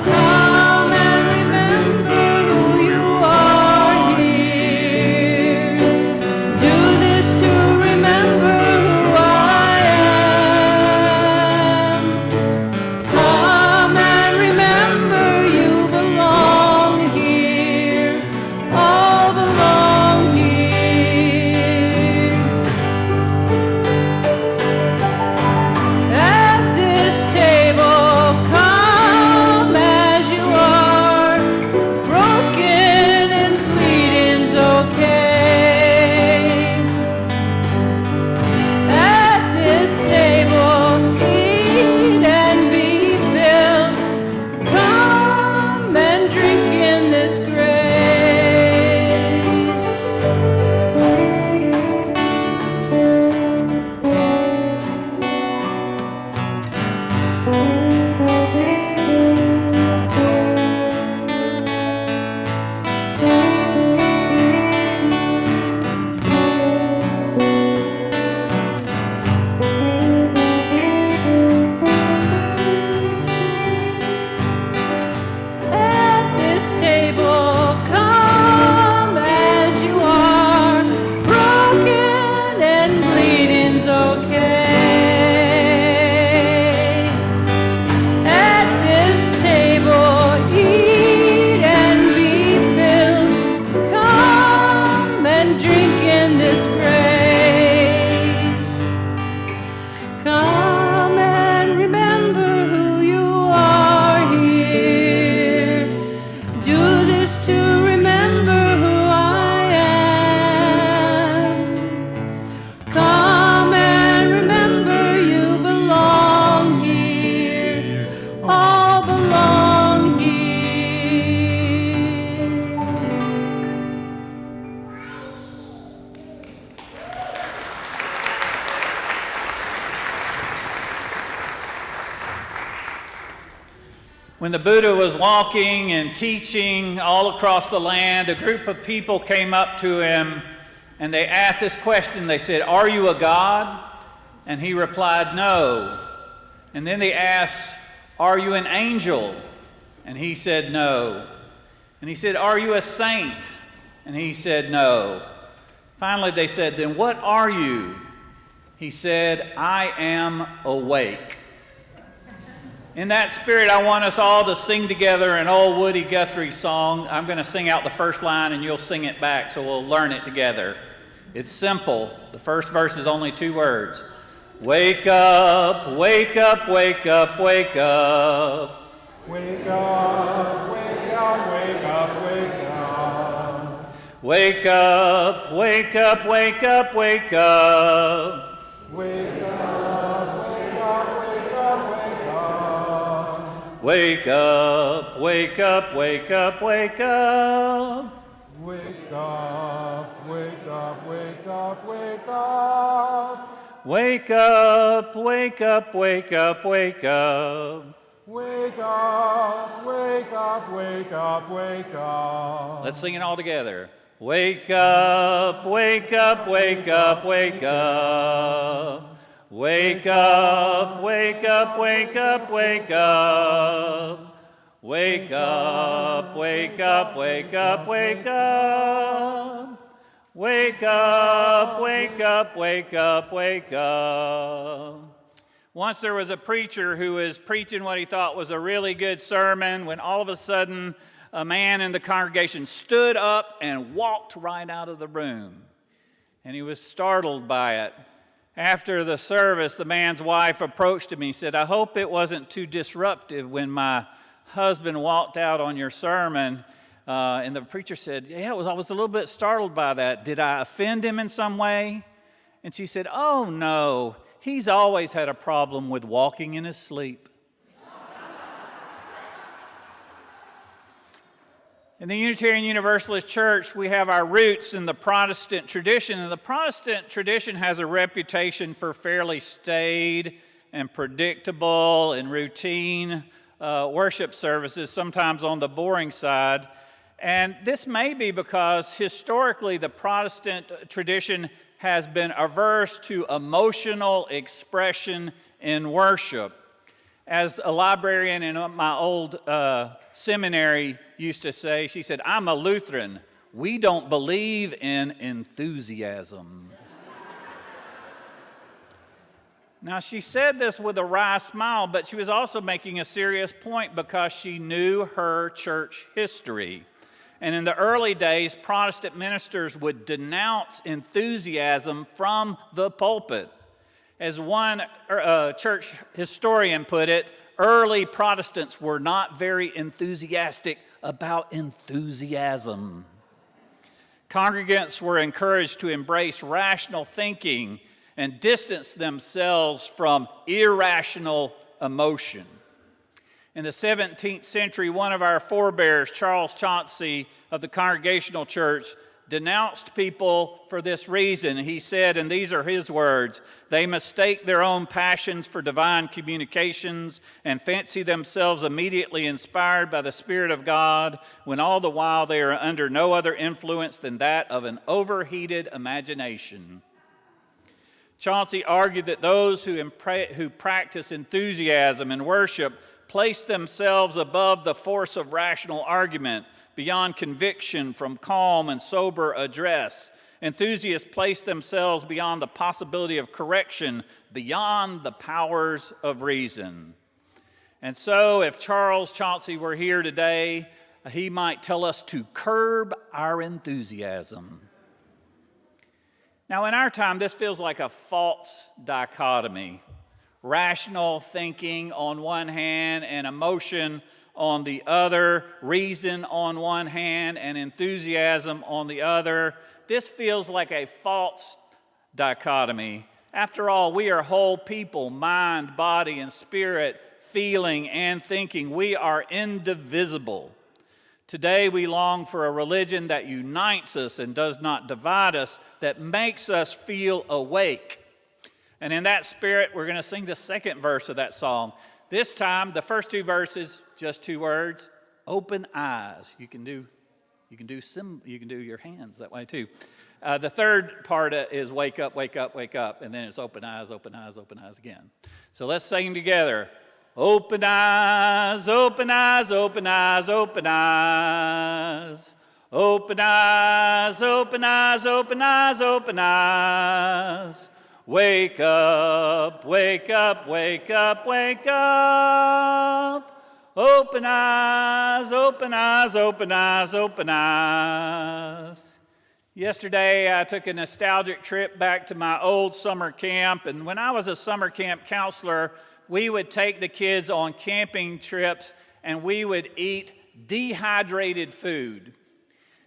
Come and remember who you are here. Do this to remember who I am. Come and remember you belong here. All belong here. At this table, come as you are. Broken and bleeding's okay. At this table, eat and be filled. Come and drink in this grace. At this table, come as you are. Broken and bleeding's okay. At this table, eat and be filled. Come and drink in this grace. Come and remember who you are here. Do this to remember who I am. Come and remember you belong here. All belong here. When the Buddha was walking and teaching all across the land, a group of people came up to him and they asked this question. They said, "Are you a god?" And he replied, "No." And then they asked, "Are you an angel?" And he said, "No." And he said, "Are you a saint?" And he said, "No." Finally, they said, "Then what are you?" He said, "I am awake." In that spirit, I want us all to sing together an old Woody Guthrie song. I'm going to sing out the first line and you'll sing it back, so we'll learn it together. It's simple. The first verse is only 2 words. Wake up, wake up, wake up, wake up. Wake up, wake up, wake up, wake up. Wake up, wake up, wake up, wake up. Wake up, wake up, wake up, wake up. Wake up, wake up, wake up, wake up. Wake up, wake up, wake up, wake up. Wake up, wake up, wake up, wake up. Wake up, wake up, wake up, wake up. Let's sing it all together. Wake up, wake up, wake up, wake up. Wake up, wake up, wake up, wake up. Wake up, wake up, wake up, wake up. Wake up, wake up, wake up, wake up. Once there was a preacher who was preaching what he thought was a really good sermon when all of a sudden a man in the congregation stood up and walked right out of the room. And he was startled by it. After the service, the man's wife approached him and he said, "I hope it wasn't too disruptive when my husband walked out on your sermon." And the preacher said, "Yeah, I was a little bit startled by that. Did I offend him in some way?" And she said, "Oh, no. He's always had a problem with walking in his sleep." In the Unitarian Universalist Church, we have our roots in the Protestant tradition, and the Protestant tradition has a reputation for fairly staid and predictable and routine worship services, sometimes on the boring side. And this may be because historically the Protestant tradition has been averse to emotional expression in worship. As a librarian in my old seminary used to say, she said, "I'm a Lutheran. We don't believe in enthusiasm." Now, she said this with a wry smile, but she was also making a serious point because she knew her church history. And in the early days, Protestant ministers would denounce enthusiasm from the pulpit. As one church historian put it, early Protestants were not very enthusiastic about enthusiasm. Congregants were encouraged to embrace rational thinking and distance themselves from irrational emotion. In the 17th century, one of our forebears, Charles Chauncey of the Congregational Church, denounced people for this reason. He said, and these are his words, "They mistake their own passions for divine communications and fancy themselves immediately inspired by the Spirit of God, when all the while they are under no other influence than that of an overheated imagination." Chauncey argued that those who practice enthusiasm in worship place themselves above the force of rational argument, beyond conviction from calm and sober address. Enthusiasts place themselves beyond the possibility of correction, beyond the powers of reason. And so, if Charles Chauncey were here today, he might tell us to curb our enthusiasm. Now, in our time, this feels like a false dichotomy. Rational thinking on one hand and emotion on the other, reason on one hand and enthusiasm on the other. This feels like a false dichotomy. After all, we are whole people, mind, body, and spirit, feeling and thinking. We are indivisible. Today we long for a religion that unites us and does not divide us, that makes us feel awake. And in that spirit, we're going to sing the second verse of that song. This time, the first two verses, just two words, open eyes. You can do your hands that way too. The third part is wake up, wake up, wake up, and then it's open eyes, open eyes, open eyes again. So let's sing together. Open eyes, open eyes, open eyes, open eyes. Open eyes, open eyes, open eyes, open eyes. Wake up, wake up, wake up, wake up. Open eyes, open eyes, open eyes, open eyes. Yesterday, I took a nostalgic trip back to my old summer camp, and when I was a summer camp counselor, we would take the kids on camping trips and we would eat dehydrated food.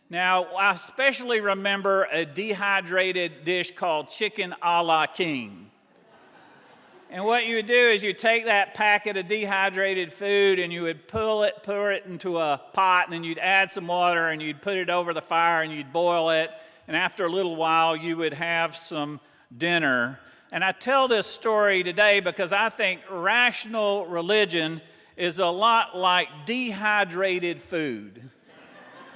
Now, I especially remember a dehydrated dish called chicken a la king. And what you would do is you take that packet of dehydrated food and you would pour it into a pot, and then you'd add some water and you'd put it over the fire and you'd boil it. And after a little while, you would have some dinner. And I tell this story today because I think rational religion is a lot like dehydrated food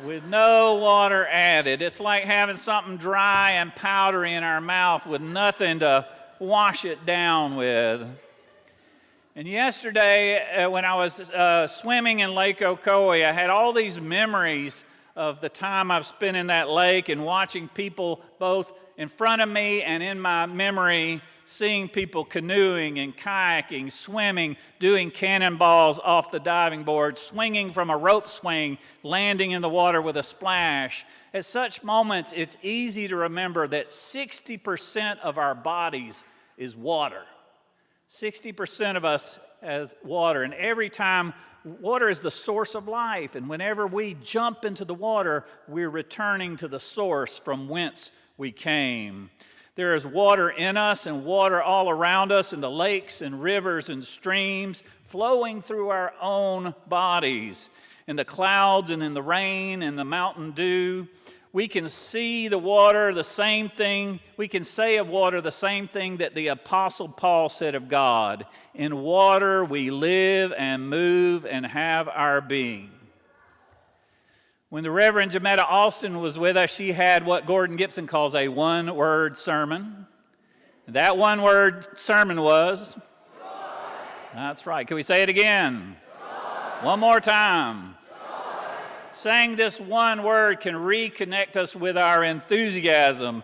with no water added. It's like having something dry and powdery in our mouth with nothing to wash it down with. And yesterday, when I was swimming in Lake Ocoee, I had all these memories of the time I've spent in that lake and watching people both in front of me and in my memory, seeing people canoeing and kayaking, swimming, doing cannonballs off the diving board, swinging from a rope swing, landing in the water with a splash. At such moments, it's easy to remember that 60% of our bodies is water. 60% of us has water, and every time, water is the source of life, and whenever we jump into the water, we're returning to the source from whence we came. There is water in us and water all around us in the lakes and rivers and streams flowing through our own bodies, in the clouds and in the rain and the mountain dew. We can see the water the same thing. We can say of water the same thing that the Apostle Paul said of God. In water we live and move and have our being. When the Reverend Jametta Austin was with us, she had what Gordon Gibson calls a one-word sermon. That one-word sermon was? Joy. That's right. Can we say it again? Joy. One more time. Saying this one word can reconnect us with our enthusiasm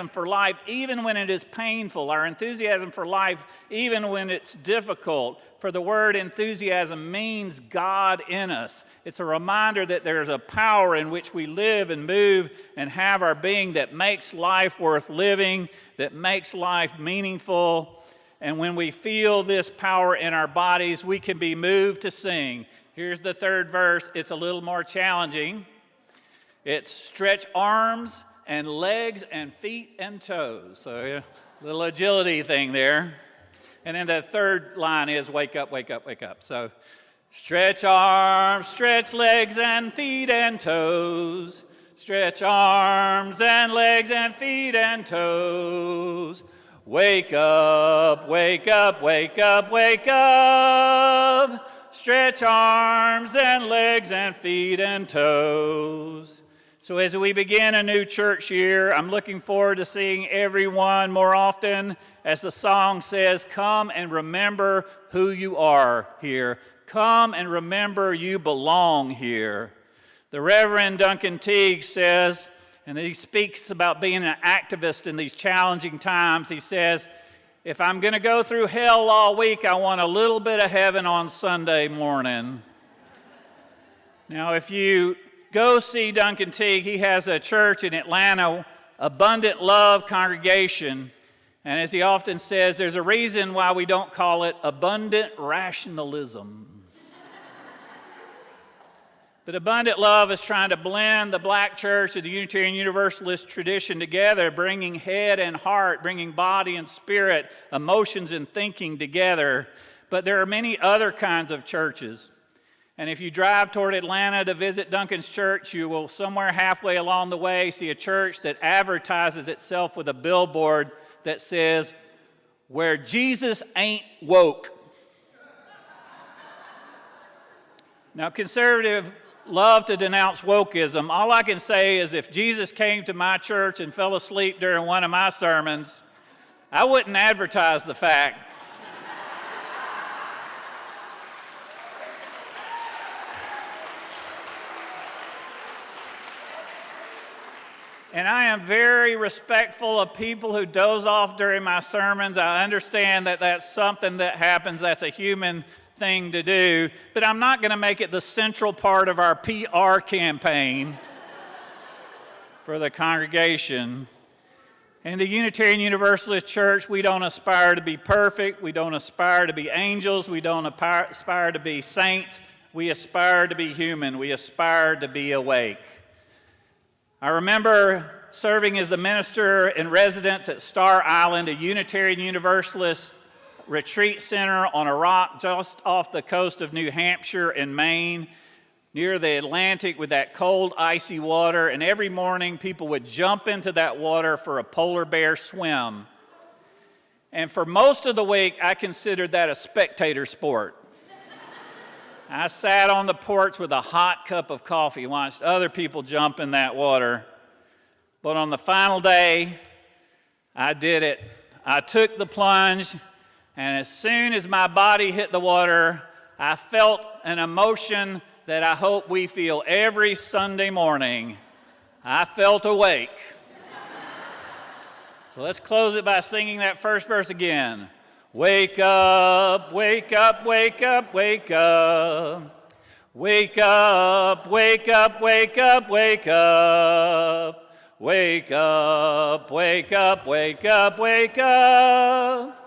for life even when it is painful, our enthusiasm for life even when it's difficult. For the word enthusiasm means God in us. It's a reminder that there's a power in which we live and move and have our being that makes life worth living, that makes life meaningful. And when we feel this power in our bodies, we can be moved to sing. Here's the third verse. It's a little more challenging. It's stretch arms and legs and feet and toes. So a little agility thing there. And then the third line is wake up, wake up, wake up. So stretch arms, stretch legs and feet and toes. Stretch arms and legs and feet and toes. Wake up, wake up, wake up, wake up. Stretch arms and legs and feet and toes. So as we begin a new church year, I'm looking forward to seeing everyone more often. As the song says, come and remember who you are here. Come and remember you belong here. The Reverend Duncan Teague says, and he speaks about being an activist in these challenging times, he says, if I'm going to go through hell all week, I want a little bit of heaven on Sunday morning. Now, if you go see Duncan Teague, he has a church in Atlanta, Abundant Love Congregation. And as he often says, there's a reason why we don't call it abundant rationalism. But Abundant Love is trying to blend the black church and the Unitarian Universalist tradition together, bringing head and heart, bringing body and spirit, emotions and thinking together. But there are many other kinds of churches. And if you drive toward Atlanta to visit Duncan's church, you will somewhere halfway along the way see a church that advertises itself with a billboard that says, where Jesus ain't woke. Now, conservative love to denounce wokeism. All I can say is if Jesus came to my church and fell asleep during one of my sermons, I wouldn't advertise the fact. And I am very respectful of people who doze off during my sermons. I understand that that's something that happens. That's a human thing to do, but I'm not going to make it the central part of our PR campaign for the congregation. In the Unitarian Universalist Church, we don't aspire to be perfect. We don't aspire to be angels. We don't aspire to be saints. We aspire to be human. We aspire to be awake. I remember serving as the minister in residence at Star Island, a Unitarian Universalist retreat center on a rock just off the coast of New Hampshire and Maine, near the Atlantic with that cold, icy water. And every morning, people would jump into that water for a polar bear swim. And for most of the week, I considered that a spectator sport. I sat on the porch with a hot cup of coffee, watched other people jump in that water. But on the final day, I did it. I took the plunge. And as soon as my body hit the water, I felt an emotion that I hope we feel every Sunday morning. I felt awake. So let's close it by singing that first verse again. Wake up, wake up, wake up, wake up. Wake up, wake up, wake up, wake up. Wake up, wake up, wake up, wake up.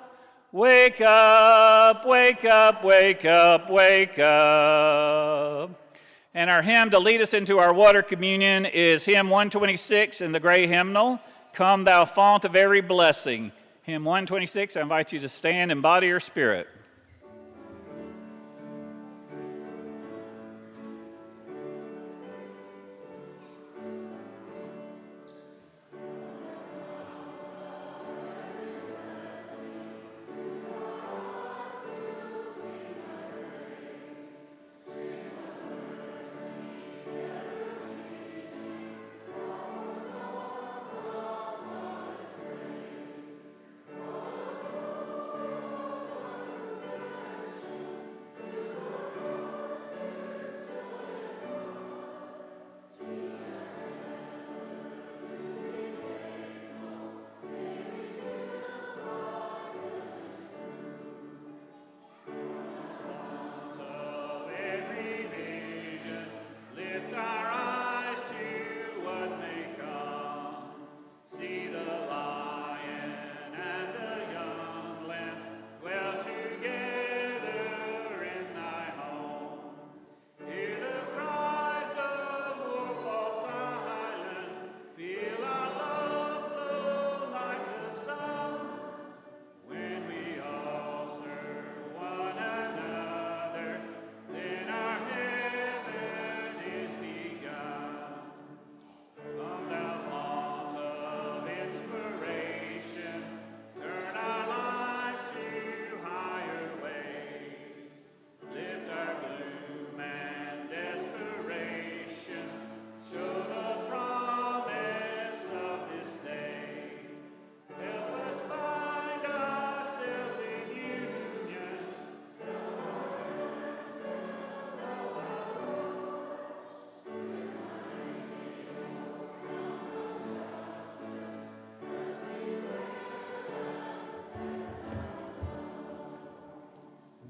Wake up, wake up, wake up, wake up. And our hymn to lead us into our water communion is hymn 126 in the gray hymnal, Come Thou Fount of Every Blessing. Hymn 126, I invite you to stand in body or spirit.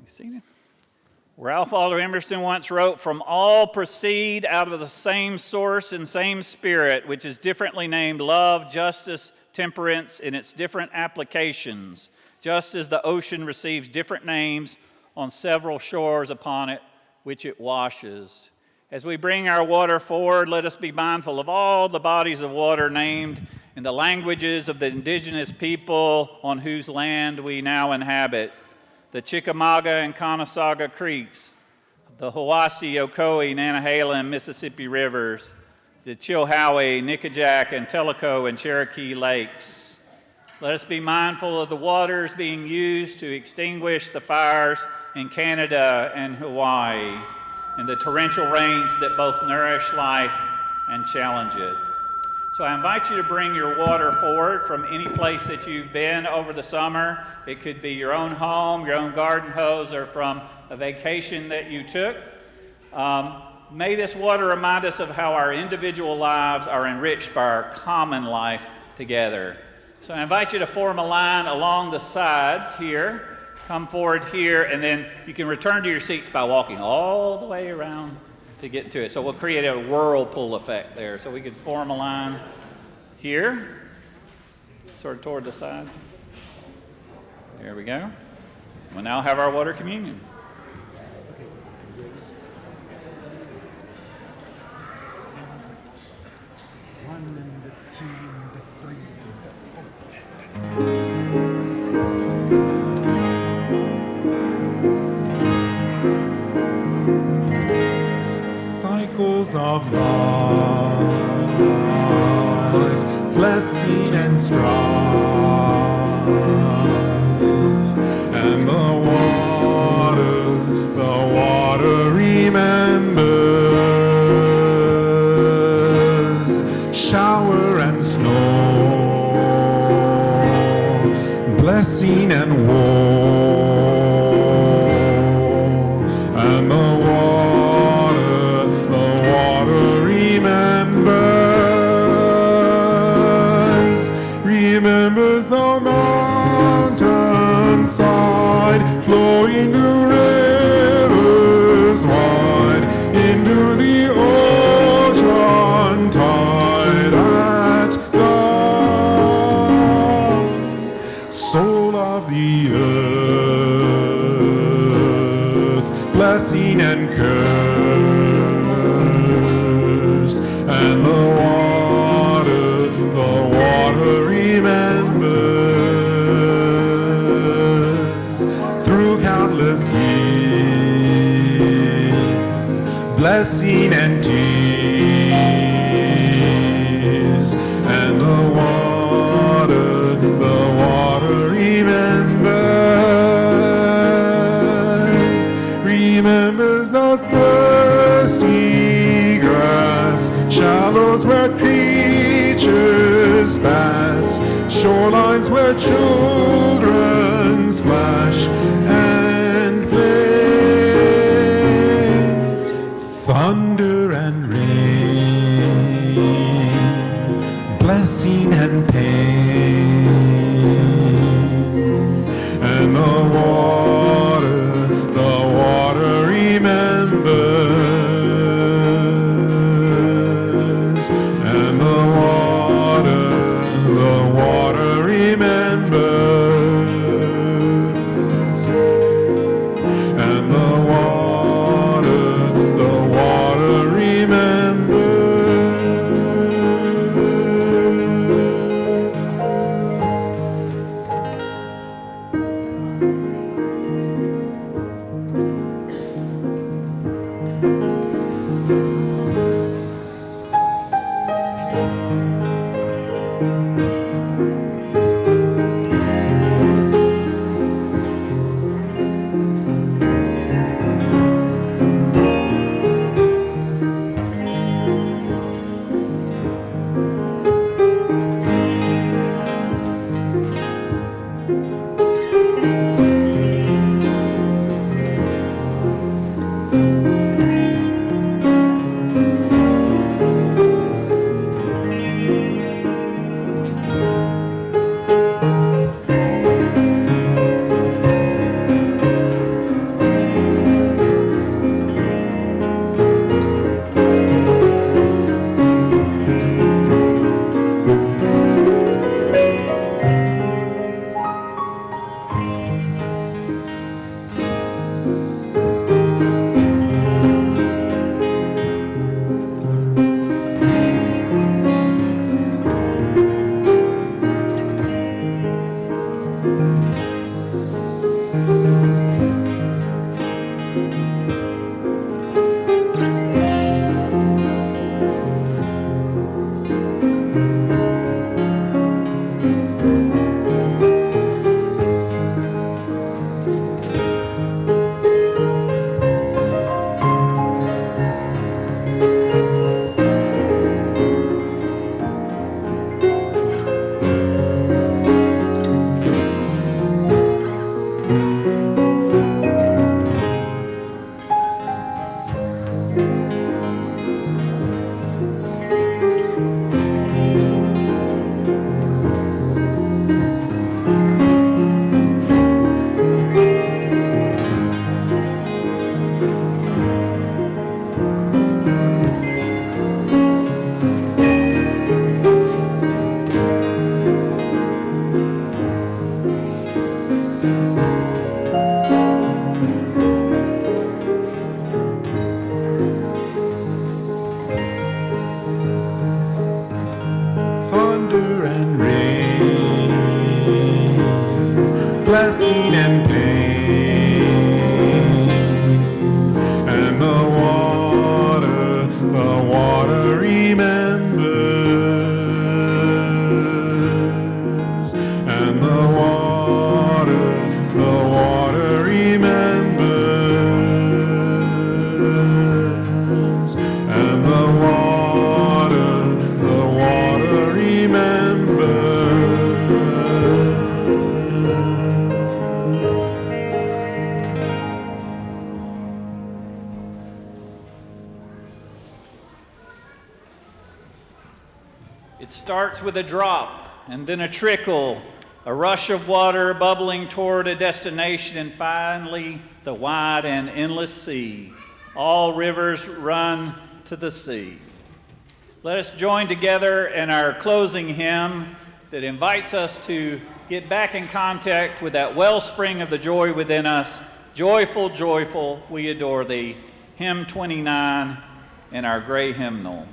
You seen it? Ralph Waldo Emerson once wrote, "From all proceed out of the same source and same spirit, which is differently named love, justice, temperance in its different applications, just as the ocean receives different names on several shores upon it, which it washes." As we bring our water forward, let us be mindful of all the bodies of water named in the languages of the indigenous people on whose land we now inhabit. The Chickamauga and Conasauga Creeks, the Hiwassee, Ocoee, Nantahala, and Mississippi Rivers, the Chilhowie, Nickajack, and Tellico and Cherokee Lakes. Let us be mindful of the waters being used to extinguish the fires in Canada and Hawaii, and the torrential rains that both nourish life and challenge it. So I invite you to bring your water forward from any place that you've been over the summer. It could be your own home, your own garden hose, or from a vacation that you took. May this water remind us of how our individual lives are enriched by our common life together. So I invite you to form a line along the sides here. Come forward here, and then you can return to your seats by walking all the way around to get to it. So we'll create a whirlpool effect there. So we could form a line here, sort of toward the side. There we go. We'll now have our water communion. One and the two and the three and the four. Cycles of life, blessing and strife, and the water remembers, shower and snow, blessing and woe, and the water remembers the mountainside, flowing to rivers wide, into the ocean tide at dawn. Soul of the earth, blessing and curse, and the water remembers through countless years, blessing and tears, and the water remembers the thirsty grass, shallows where creatures pass, shorelines where children splash and play, thunder and rain, blessing and pain, and the water remembers, and the water remembers, and the water remembers. And the water remembers. And the water remembers. And the water remembers. It starts with a drop, and then a trickle, a rush of water bubbling toward a destination, and finally the wide and endless sea. All rivers run to the sea. Let us join together in our closing hymn that invites us to get back in contact with that wellspring of the joy within us. Joyful, joyful, we adore thee. Hymn 29 in our gray hymnal.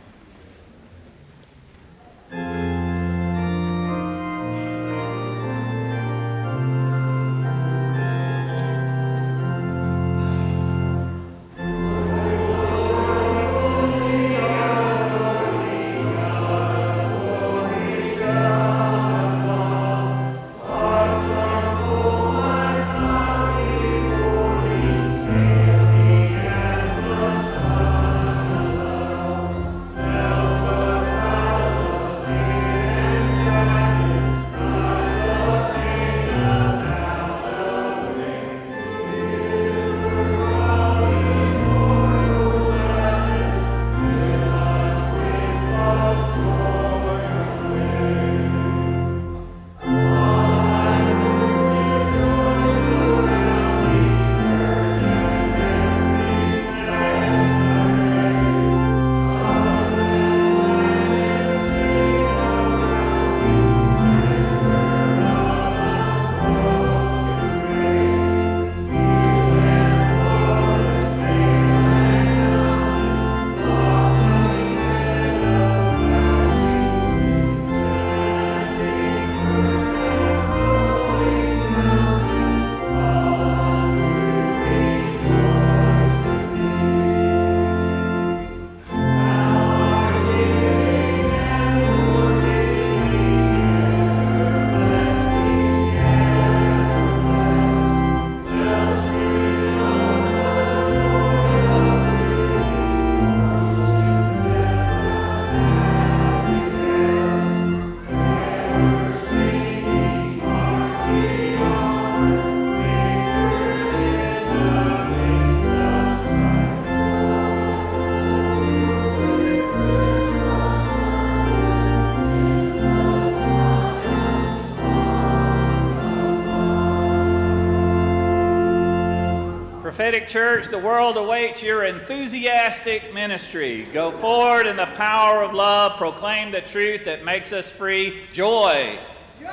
Prophetic Church, the world awaits your enthusiastic ministry. Go forward in the power of love, proclaim the truth that makes us free. Joy. Joy.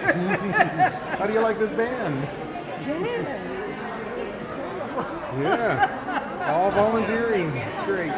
How do you like this band? Yeah. All volunteering. It's great.